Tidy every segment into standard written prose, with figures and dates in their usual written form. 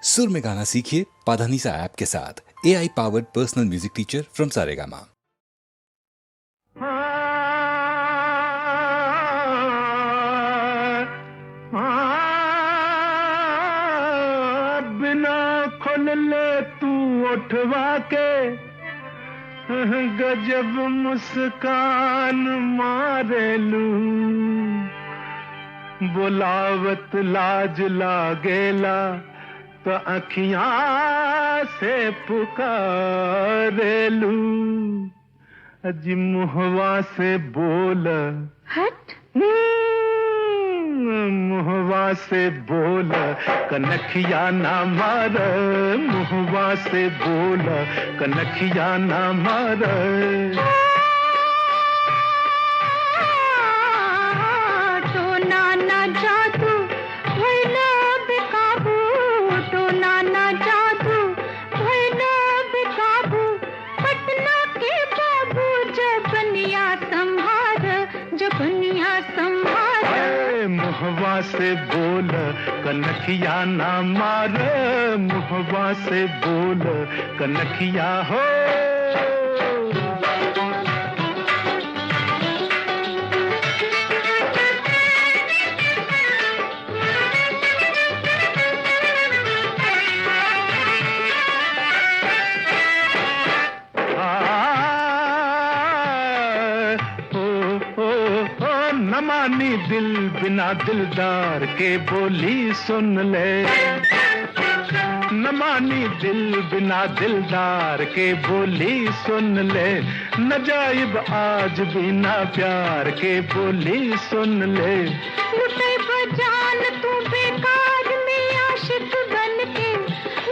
सुर में गाना सीखिए पाधानीसा ऐप के साथ। AI powered personal music teacher from Saregama. बिना खोल ले तू उठवा के गजब मुस्कान मारेलू, बुलावत लाज लागेला तो अखियां से पुकारेलू। अजी मुहवा से बोल, हट मुहवा से बोल कनखिया ना मार, मुहवा से बोल कनखिया ना मार। तो नाना जादू भइला बेकाबू, तो नाना जादू भइला बेकाबू। पटना के बाबू जबनिया संभार, जबनिया संभार। मुहवा से बोल कनखिया ना मार, मुहवा से बोल कनखिया हो। न मानी दिल बिना दिलदार के बोली सुन ले, न मानी दिल बिना दिलदार के बोली सुन ले। न जाइब आज बिना प्यार के बोली सुन ले। लुटे बजान तू बेकार में आशिक बन के,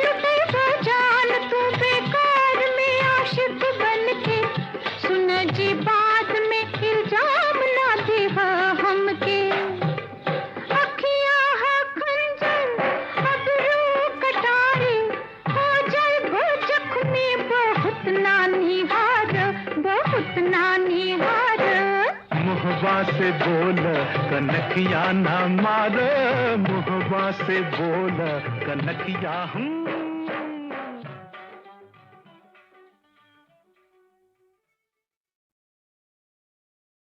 लुटे बजान तू बेकार में आशिक बन के। सुन जी बात में इल्जाम ना देवा हमके, अखियां है खंजर अबरू कटारी, हो जाए वो जख्मी बहुत नानी हार, बहुत नानी हार। मुहवा से बोल कनखिया ना मार, मुहवा से बोल कनखिया हूँ।